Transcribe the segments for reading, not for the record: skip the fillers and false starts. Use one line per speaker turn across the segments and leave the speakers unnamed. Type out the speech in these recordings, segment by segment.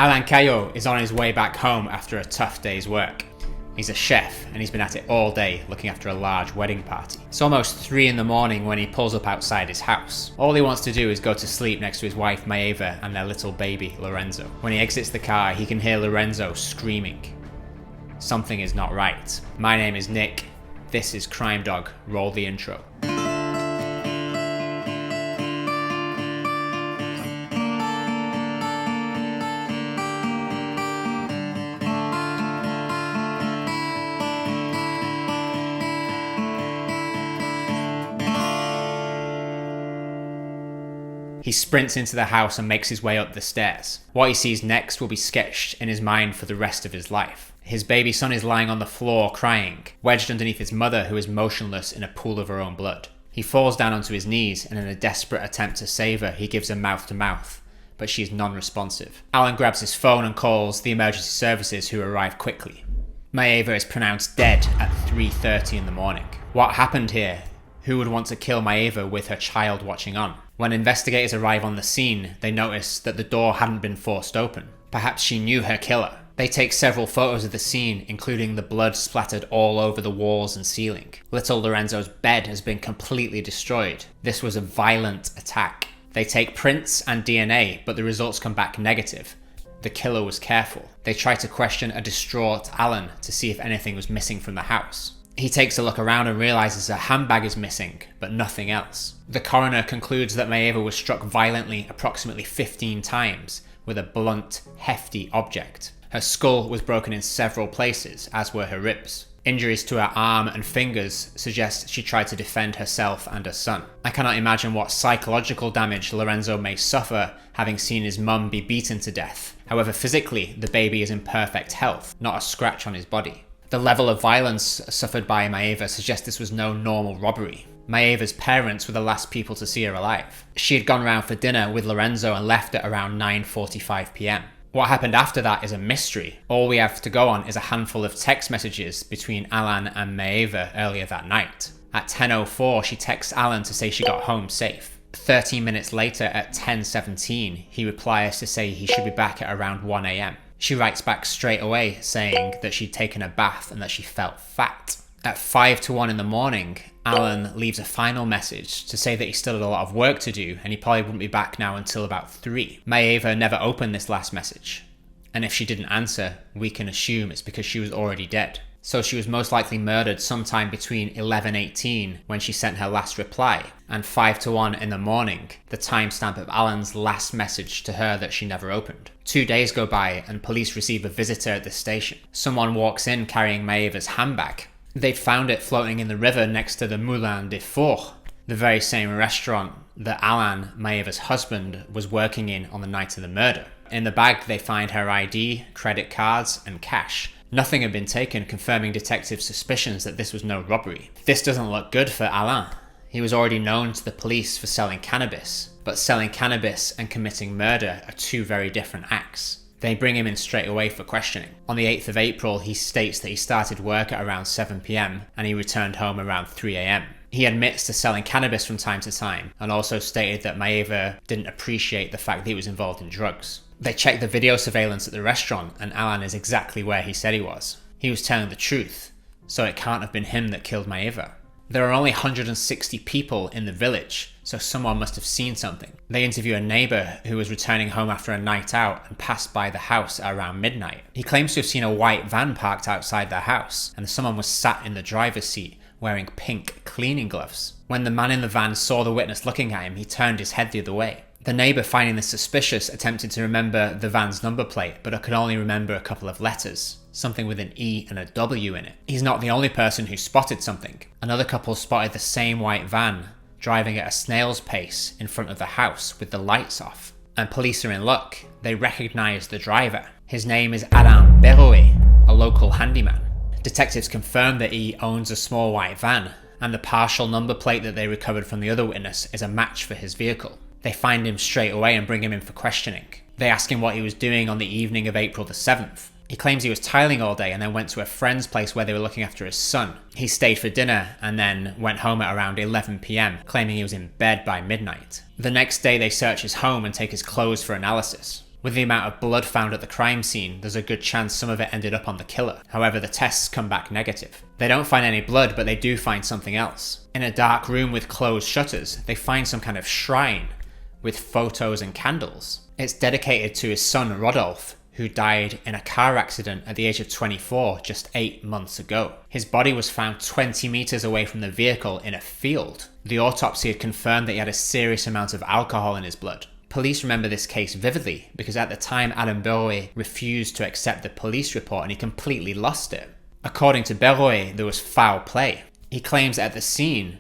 Alain Caillot is on his way back home after a tough day's work. He's a chef and he's been at it all day looking after a large wedding party. It's almost 3 in the morning when he pulls up outside his house. All he wants to do is go to sleep next to his wife Maëva and their little baby Lorenzo. When he exits the car, he can hear Lorenzo screaming. Something is not right. My name is Nick. This is Crime Dog. Roll the intro. He sprints into the house and makes his way up the stairs. What he sees next will be sketched in his mind for the rest of his life. His baby son is lying on the floor crying, wedged underneath his mother who is motionless in a pool of her own blood. He falls down onto his knees and in a desperate attempt to save her, he gives her mouth to mouth, but she is non-responsive. Alan grabs his phone and calls the emergency services who arrive quickly. Maëva is pronounced dead at 3:30 in the morning. What happened here? Who would want to kill Maëva with her child watching on? When investigators arrive on the scene, they notice that the door hadn't been forced open. Perhaps she knew her killer. They take several photos of the scene, including the blood splattered all over the walls and ceiling. Little Lorenzo's bed has been completely destroyed. This was a violent attack. They take prints and DNA, but the results come back negative. The killer was careful. They try to question a distraught Alan to see if anything was missing from the house. He takes a look around and realizes a handbag is missing, but nothing else. The coroner concludes that Maëva was struck violently approximately 15 times with a blunt, hefty object. Her skull was broken in several places, as were her ribs. Injuries to her arm and fingers suggest she tried to defend herself and her son. I cannot imagine what psychological damage Lorenzo may suffer having seen his mum be beaten to death. However, physically, the baby is in perfect health, not a scratch on his body. The level of violence suffered by Maëva suggests this was no normal robbery. Maëva's parents were the last people to see her alive. She had gone round for dinner with Lorenzo and left at around 9:45 p.m. What happened after that is a mystery. All we have to go on is a handful of text messages between Alan and Maëva earlier that night. At 10:04, she texts Alan to say she got home safe. 13 minutes later at 10:17, he replies to say he should be back at around 1 a.m. She writes back straight away saying that she'd taken a bath and that she felt fat. At 5 to 1 in the morning, Alan leaves a final message to say that he still had a lot of work to do and he probably wouldn't be back now until about 3. Maëva never opened this last message, and if she didn't answer, we can assume it's because she was already dead. So she was most likely murdered sometime between 11:18 when she sent her last reply and 5 to 1 in the morning, the timestamp of Alan's last message to her that she never opened. 2 days go by and police receive a visitor at the station. Someone walks in carrying Maëva's handbag. They'd found it floating in the river next to the Moulin des Fours, the very same restaurant that Alan, Maëva's husband, was working in on the night of the murder. In the bag they find her ID, credit cards and cash. Nothing had been taken, confirming detectives' suspicions that this was no robbery. This doesn't look good for Alain. He was already known to the police for selling cannabis, but selling cannabis and committing murder are two very different acts. They bring him in straight away for questioning. On the 8th of April, he states that he started work at around 7 p.m. and he returned home around 3 a.m. He admits to selling cannabis from time to time and also stated that Maëva didn't appreciate the fact that he was involved in drugs. They check the video surveillance at the restaurant and Alan is exactly where he said he was. He was telling the truth, so it can't have been him that killed Maëva. There are only 160 people in the village, so someone must have seen something. They interview a neighbour who was returning home after a night out and passed by the house at around midnight. He claims to have seen a white van parked outside their house and someone was sat in the driver's seat wearing pink cleaning gloves. When the man in the van saw the witness looking at him, he turned his head the other way. The neighbour, finding this suspicious, attempted to remember the van's number plate, but could only remember a couple of letters, something with an E and a W in it. He's not the only person who spotted something. Another couple spotted the same white van, driving at a snail's pace in front of the house with the lights off. And police are in luck. They recognise the driver. His name is Alain Berouet, a local handyman. Detectives confirm that he owns a small white van, and the partial number plate that they recovered from the other witness is a match for his vehicle. They find him straight away and bring him in for questioning. They ask him what he was doing on the evening of April the 7th. He claims he was tiling all day and then went to a friend's place where they were looking after his son. He stayed for dinner and then went home at around 11 p.m, claiming he was in bed by midnight. The next day they search his home and take his clothes for analysis. With the amount of blood found at the crime scene, there's a good chance some of it ended up on the killer. However, the tests come back negative. They don't find any blood, but they do find something else. In a dark room with closed shutters, they find some kind of shrine with photos and candles. It's dedicated to his son Rodolphe, who died in a car accident at the age of 24 just 8 months ago. His body was found 20 meters away from the vehicle in a field. The autopsy had confirmed that he had a serious amount of alcohol in his blood. Police remember this case vividly because at the time Alain Berrouet refused to accept the police report and he completely lost it. According to Berrouet, there was foul play. He claims that at the scene,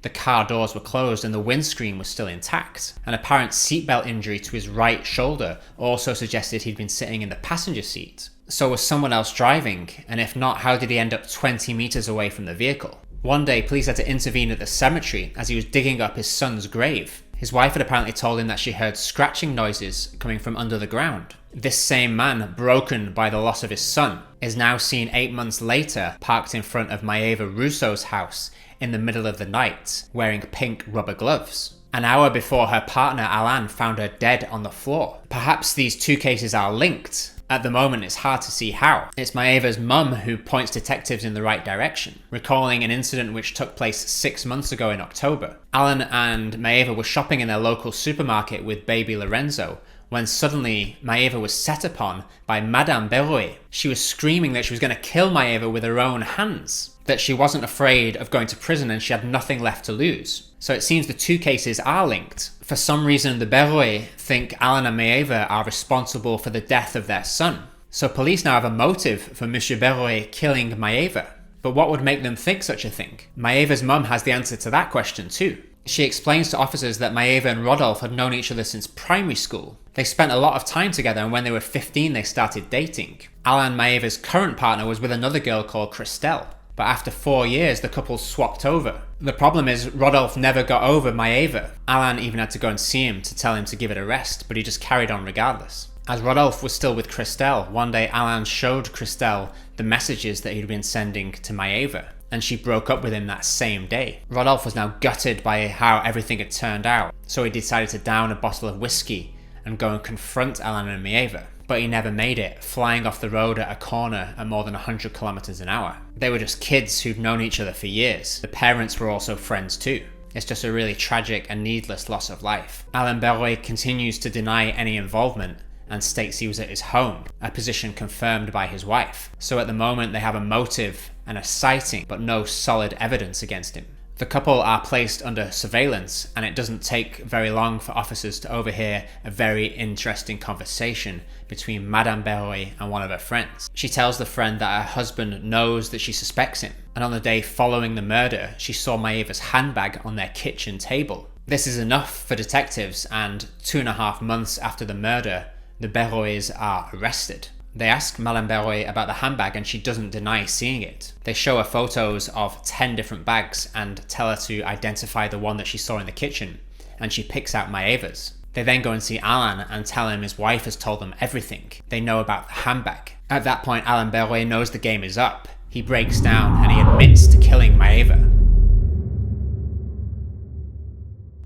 the car doors were closed and the windscreen was still intact. An apparent seatbelt injury to his right shoulder also suggested he'd been sitting in the passenger seat. So was someone else driving? And if not, how did he end up 20 meters away from the vehicle? One day, police had to intervene at the cemetery as he was digging up his son's grave. His wife had apparently told him that she heard scratching noises coming from under the ground. This same man, broken by the loss of his son, is now seen 8 months later parked in front of Maëva Rousseau's house in the middle of the night, wearing pink rubber gloves. An hour before her partner Alain found her dead on the floor. Perhaps these two cases are linked. At the moment, it's hard to see how. It's Maëva's mum who points detectives in the right direction, recalling an incident which took place 6 months ago in October. Alain and Maëva were shopping in their local supermarket with baby Lorenzo when suddenly Maëva was set upon by Madame Berrouet. She was screaming that she was going to kill Maëva with her own hands, that she wasn't afraid of going to prison and she had nothing left to lose. So it seems the two cases are linked. For some reason, the Berrouet think Alain and Maëva are responsible for the death of their son. So police now have a motive for Monsieur Berrouet killing Maëva. But what would make them think such a thing? Maëva's mum has the answer to that question too. She explains to officers that Maëva and Rodolphe had known each other since primary school. They spent a lot of time together and when they were 15 they started dating. Alain Maëva's current partner was with another girl called Christelle. But after 4 years, the couple swapped over. The problem is Rodolphe never got over Maëva. Alain even had to go and see him to tell him to give it a rest, but he just carried on regardless. As Rodolphe was still with Christelle, one day Alain showed Christelle the messages that he'd been sending to Maëva, and she broke up with him that same day. Rodolphe was now gutted by how everything had turned out, so he decided to down a bottle of whiskey and go and confront Alain and Maëva. But he never made it, flying off the road at a corner at more than 100 kilometers an hour. They were just kids who'd known each other for years. The parents were also friends too. It's just a really tragic and needless loss of life. Alain Berrouet continues to deny any involvement and states he was at his home, a position confirmed by his wife. So at the moment they have a motive and a sighting, but no solid evidence against him. The couple are placed under surveillance, and it doesn't take very long for officers to overhear a very interesting conversation between Madame Berrouet and one of her friends. She tells the friend that her husband knows that she suspects him, and on the day following the murder, she saw Maëva's handbag on their kitchen table. This is enough for detectives, and 2.5 months after the murder, the Berrouets are arrested. They ask Madame Berrouet about the handbag and she doesn't deny seeing it. They show her photos of 10 different bags and tell her to identify the one that she saw in the kitchen, and she picks out Maëva's. They then go and see Alain and tell him his wife has told them everything they know about the handbag. At that point, Alain Berrouet knows the game is up. He breaks down and he admits to killing Maëva.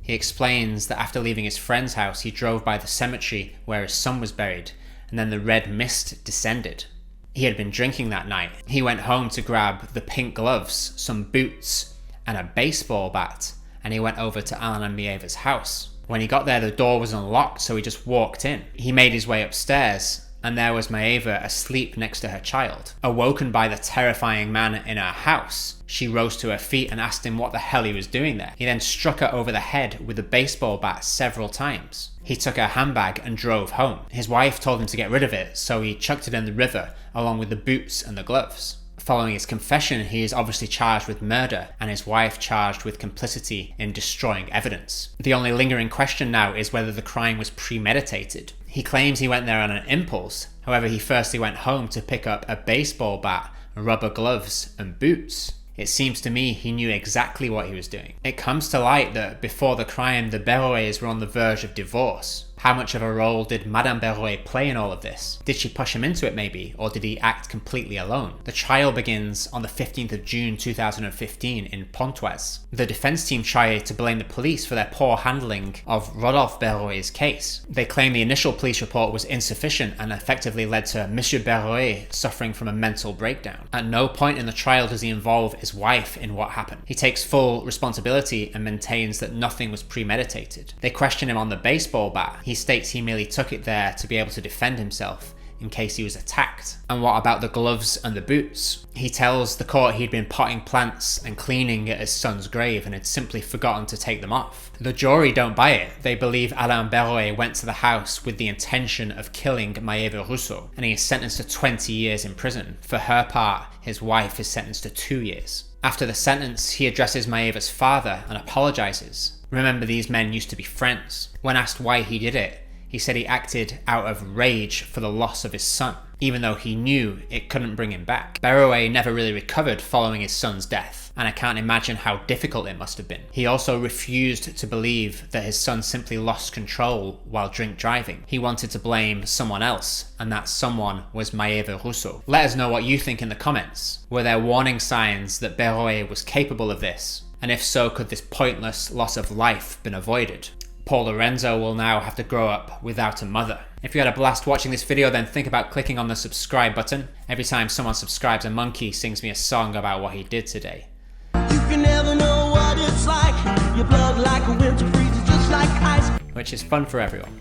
He explains that after leaving his friend's house, he drove by the cemetery where his son was buried, and then the red mist descended. He had been drinking that night. He went home to grab the pink gloves, some boots, and a baseball bat, and he went over to Alain and Maëva's house. When he got there, the door was unlocked, so he just walked in. He made his way upstairs, and there was Maëva asleep next to her child. Awoken by the terrifying man in her house, she rose to her feet and asked him what the hell he was doing there. He then struck her over the head with a baseball bat several times. He took her handbag and drove home. His wife told him to get rid of it, so he chucked it in the river along with the boots and the gloves. Following his confession, he is obviously charged with murder, and his wife charged with complicity in destroying evidence. The only lingering question now is whether the crime was premeditated. He claims he went there on an impulse. However, he firstly went home to pick up a baseball bat, rubber gloves, and boots. It seems to me he knew exactly what he was doing. It comes to light that before the crime, the Berrouets were on the verge of divorce. How much of a role did Madame Berrouet play in all of this? Did she push him into it maybe, or did he act completely alone? The trial begins on the 15th of June 2015 in Pontoise. The defense team try to blame the police for their poor handling of Rodolphe Berrouet's case. They claim the initial police report was insufficient and effectively led to Monsieur Berrouet suffering from a mental breakdown. At no point in the trial does he involve his wife in what happened. He takes full responsibility and maintains that nothing was premeditated. They question him on the baseball bat. He states he merely took it there to be able to defend himself in case he was attacked. And what about the gloves and the boots? He tells the court he'd been potting plants and cleaning at his son's grave and had simply forgotten to take them off. The jury don't buy it. They believe Alain Berrouet went to the house with the intention of killing Maëva Rousseau, and he is sentenced to 20 years in prison. For her part, his wife is sentenced to 2 years. After the sentence, he addresses Maëva's father and apologizes. Remember, these men used to be friends. When asked why he did it, he said he acted out of rage for the loss of his son, even though he knew it couldn't bring him back. Berrouet never really recovered following his son's death, and I can't imagine how difficult it must have been. He also refused to believe that his son simply lost control while drink driving. He wanted to blame someone else, and that someone was Maëva Rousseau. Let us know what you think in the comments. Were there warning signs that Berrouet was capable of this? And if so, could this pointless loss of life been avoided? Paul Lorenzo will now have to grow up without a mother. If you had a blast watching this video, then think about clicking on the subscribe button. Every time someone subscribes, a monkey sings me a song about what he did today.
You can never know what it's like. Your blood like a winter freezes just like ice.
Which is fun for everyone.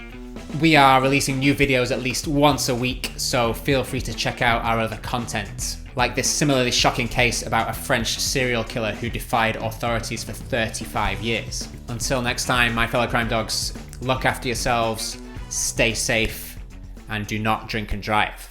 We are releasing new videos at least once a week, so feel free to check out our other content. Like this similarly shocking case about a French serial killer who defied authorities for 35 years. Until next time, my fellow crime dogs, look after yourselves, stay safe, and do not drink and drive.